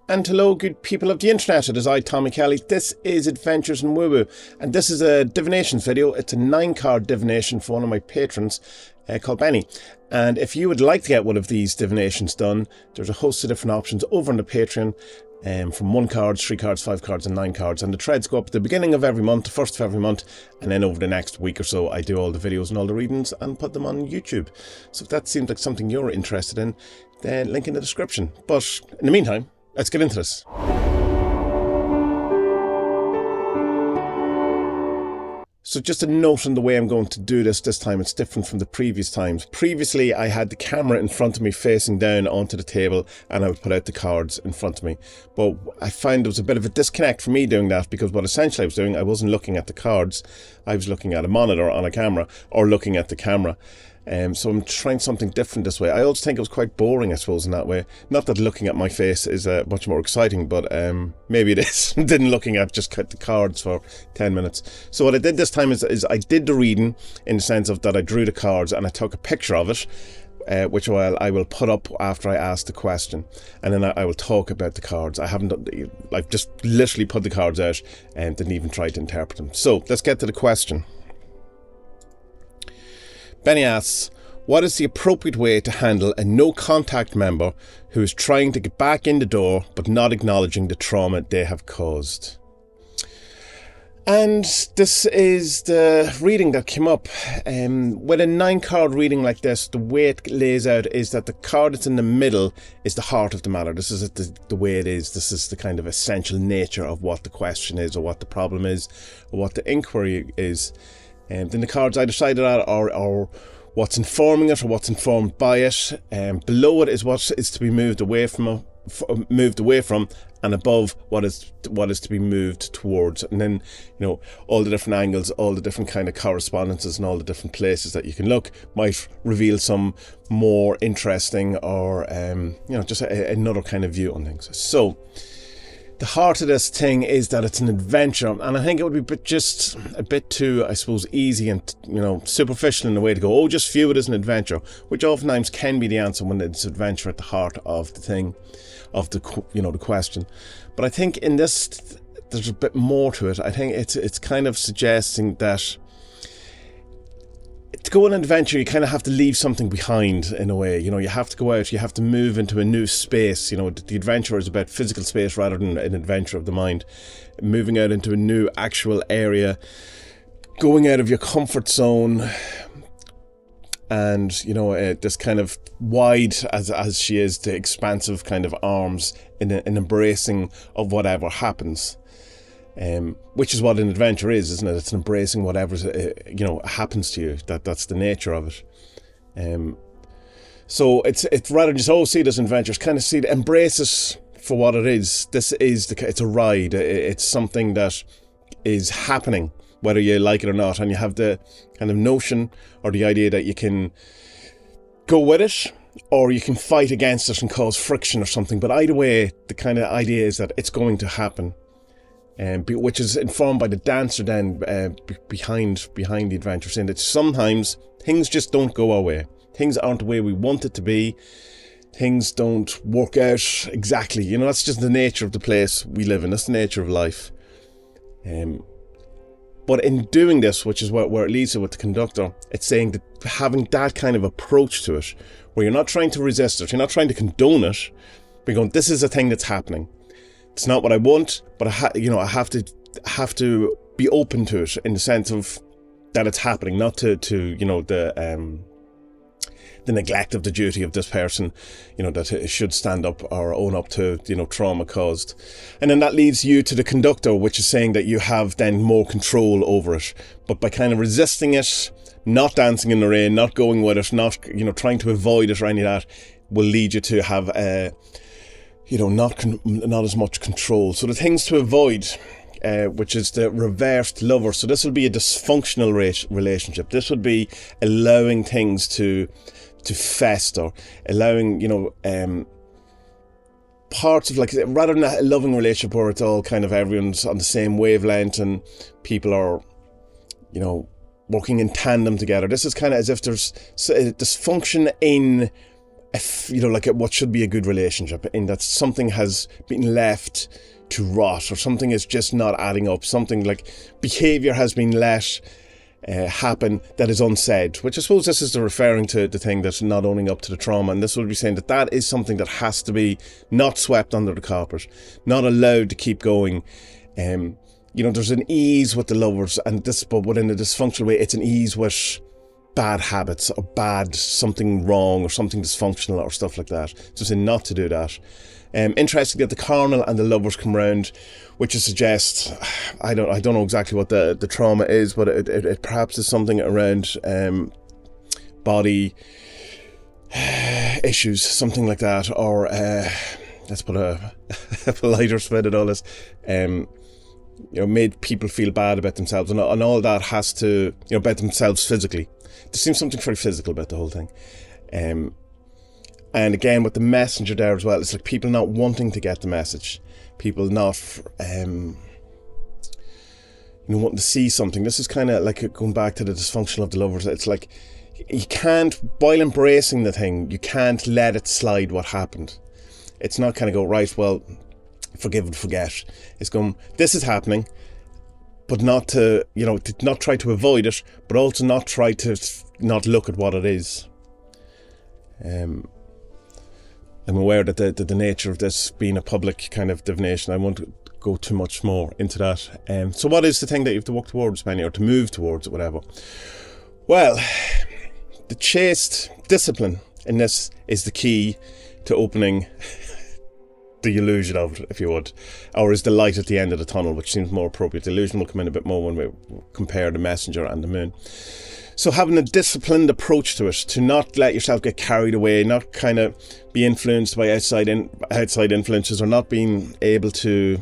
And hello, good people of the internet. It is I, Tommy Kelly. This is Adventures in Woo Woo, and this is a divination video. It's a 9-card divination for one of my patrons called Benny. And if you would like to get one of these divinations done, there's a host of different options over on the Patreon, from 1 card, 3 cards, 5 cards, and 9 cards. And the threads go up at the beginning of every month, the first of every month, and then over the next week or so, I do all the videos and all the readings and put them on YouTube. So if that seems like something you're interested in, then link in the description. But in the meantime, let's get into this. So just a note on the way I'm going to do this time, it's different from the previous times. Previously, I had the camera in front of me facing down onto the table and I would put out the cards in front of me. But I found there was a bit of a disconnect for me doing that because what essentially I was doing, I wasn't looking at the cards. I was looking at a monitor on a camera or looking at the camera. So I'm trying something different this way. I also think it was quite boring, I suppose, in that way. Not that looking at my face is much more exciting, but maybe it is. Than looking at just the cards for 10 minutes. So what I did this time is I did the reading in the sense of that I drew the cards and I took a picture of it, which I will put up after I ask the question. And then I will talk about the cards. I've just literally put the cards out and didn't even try to interpret them. So let's get to the question. Benny asks, what is the appropriate way to handle a no-contact member who is trying to get back in the door but not acknowledging the trauma they have caused? And this is the reading that came up. With a 9-card reading like this, the way it lays out is that the card that's in the middle is the heart of the matter. This is the way it is. This is the kind of essential nature of what the question is or what the problem is or what the inquiry is. Then the cards either side of that are what's informing it or what's informed by it. Below it is what is to be moved away from, and above what is to be moved towards. And then, all the different angles, all the different kind of correspondences and all the different places that you can look might reveal some more interesting or, just another kind of view on things. So the heart of this thing is that it's an adventure, and I think it would be just a bit too, I suppose, easy and superficial in the way to go, oh, just view it as an adventure, which oftentimes can be the answer when it's adventure at the heart of the thing, of the the question. But I think in this there's a bit more to it. I think it's kind of suggesting that to go on an adventure, you kind of have to leave something behind in a way. You have to go out, you have to move into a new space. The adventure is about physical space rather than an adventure of the mind. Moving out into a new actual area, going out of your comfort zone, and this kind of wide as she is, the expansive kind of arms in an embracing of whatever happens. Which is what an adventure is, isn't it? It's embracing whatever happens to you. That's the nature of it. So it's rather than just see it as an adventure. It's kind of embrace it for what it is. It's a ride. It's something that is happening, whether you like it or not. And you have the kind of notion or the idea that you can go with it, or you can fight against it and cause friction or something. But either way, the kind of idea is that it's going to happen. Which is informed by the dancer then behind the adventure, saying that sometimes things just don't go our way. Things aren't the way we want it to be. Things don't work out exactly. That's just the nature of the place we live in. That's the nature of life. But in doing this, which is where it leads to with the conductor, it's saying that having that kind of approach to it, where you're not trying to resist it, you're not trying to condone it, but you're going, this is a thing that's happening. It's not what I want, but I have to be open to it in the sense of that it's happening, not to the neglect of the duty of this person, that it should stand up or own up to trauma caused. And then that leads you to the conductor, which is saying that you have then more control over it, but by kind of resisting it, not dancing in the rain, not going with it, not trying to avoid it or any of that, will lead you to have not as much control. So the things to avoid, which is the reversed lover. So this will be a dysfunctional relationship. This would be allowing things to fester, allowing parts of, rather than a loving relationship where it's all kind of everyone's on the same wavelength and people are working in tandem together. This is kind of as if there's a dysfunction in what should be a good relationship, in that something has been left to rot, or something is just not adding up, something like behaviour has been let happen that is unsaid, which I suppose this is referring to the thing that's not owning up to the trauma, and this would be saying that is something that has to be not swept under the carpet, not allowed to keep going. There's an ease with the lovers, but within a dysfunctional way, it's an ease with bad habits or something wrong or something dysfunctional or stuff like that. So saying not to do that. Interesting that the carnal and the lovers come round, which suggests, I don't know exactly what the trauma is, but it perhaps is something around body issues, something like that, or let's put a politer spin at all this. Made people feel bad about themselves, and all that has to, about themselves physically. There seems something very physical about the whole thing. And again, with the messenger there as well, it's like people not wanting to get the message. People not, wanting to see something. This is kind of like going back to the dysfunction of the lovers. It's like, you can't, while embracing the thing, you can't let it slide what happened. It's not kind of go, right, well, forgive and forget. It's going, this is happening, but not to not try to avoid it, but also not try to not look at what it is. I'm aware that the nature of this being a public kind of divination, I won't go too much more into that. So what is the thing that you have to work towards, Benny, or to move towards, or whatever? Well, the chaste discipline in this is the key to opening the illusion of it, if you would, or is the light at the end of the tunnel, which seems more appropriate. The illusion will come in a bit more when we compare the messenger and the moon. So having a disciplined approach to it, to not let yourself get carried away, not kind of be influenced by outside influences, or not being able to,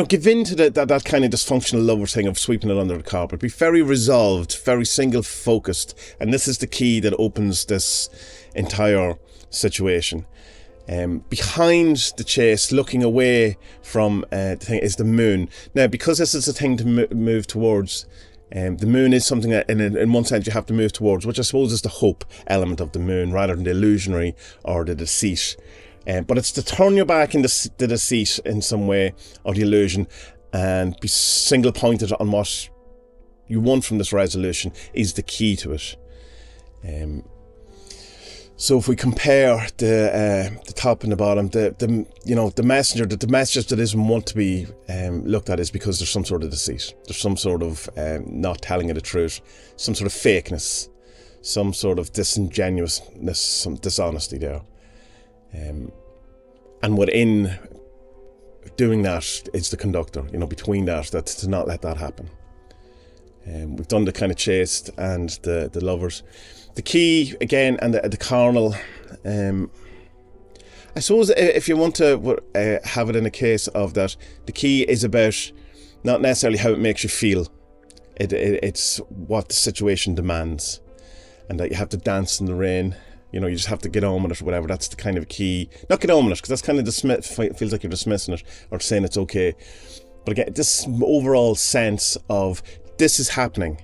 give in to that kind of dysfunctional lover thing of sweeping it under the carpet. Be very resolved, very single focused, and this is the key that opens this entire situation. Behind the chase, looking away from the thing, is the moon. Now, because this is a thing to move towards, the moon is something that in one sense you have to move towards, which I suppose is the hope element of the moon rather than the illusionary or the deceit. But it's to turn your back in the deceit in some way, or the illusion, and be single pointed on what you want from this resolution is the key to it. So if we compare the top and the bottom, the messenger, the message that isn't want to be looked at is because there's some sort of deceit. There's some sort of not telling you the truth, some sort of fakeness, some sort of disingenuousness, some dishonesty there. And within doing that is the conductor, between that to not let that happen. We've done the kind of chaste and the lovers. The key, again, and the carnal, I suppose if you want to have it in a case of that, the key is about not necessarily how it makes you feel. It's what the situation demands, and that you have to dance in the rain. You just have to get on with it or whatever. That's the kind of key. Not get on with it, because that's kind of feels like you're dismissing it or saying it's okay. But again, this overall sense of this is happening,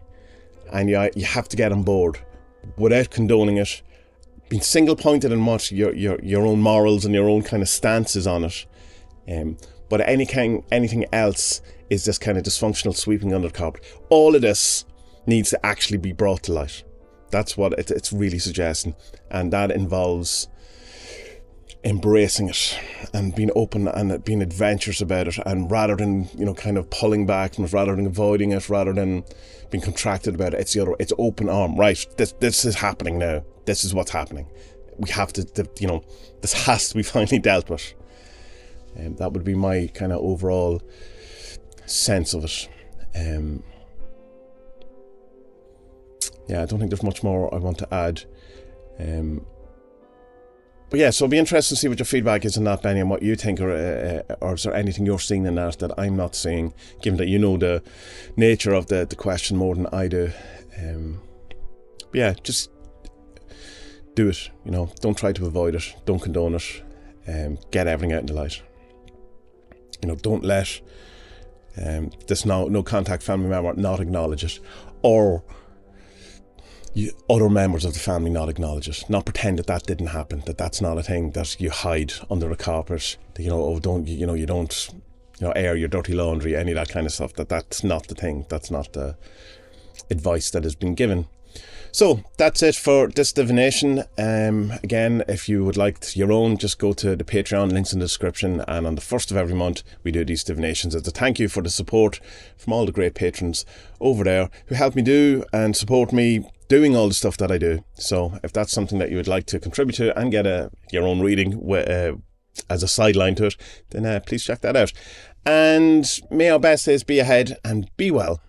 and you have to get on board without condoning it, being single-pointed in what your own morals and your own kind of stances on it. But anything else is this kind of dysfunctional sweeping under the carpet. All of this needs to actually be brought to light. That's what it's really suggesting, and that involves embracing it and being open and being adventurous about it, and rather than kind of pulling back from it, rather than avoiding it, rather than being contracted about it, it's open arm. Right, this is happening now. This is what's happening. We have to, this has to be finally dealt with. And that would be my kind of overall sense of it. I don't think there's much more I want to add. But yeah, so it'll be interesting to see what your feedback is on that, Benny, and what you think, or is there anything you're seeing in that I'm not seeing, given that you know the nature of the question more than I do. Just do it, don't try to avoid it, don't condone it, get everything out in the light. Don't let this no contact family member not acknowledge it, or other members of the family not acknowledge it, not pretend that didn't happen, that's not a thing that you hide under a carpet, that, you don't air your dirty laundry, any of that kind of stuff, that's not the thing, that's not the advice that has been given. So that's it for this divination. Again, if you would like your own, just go to the Patreon, links in the description, and on the 1st of every month we do these divinations as a thank you for the support from all the great patrons over there who help me do and support me doing all the stuff that I do. So if that's something that you would like to contribute to and get your own reading as a sideline to it, then please check that out. And may our best days be ahead, and be well.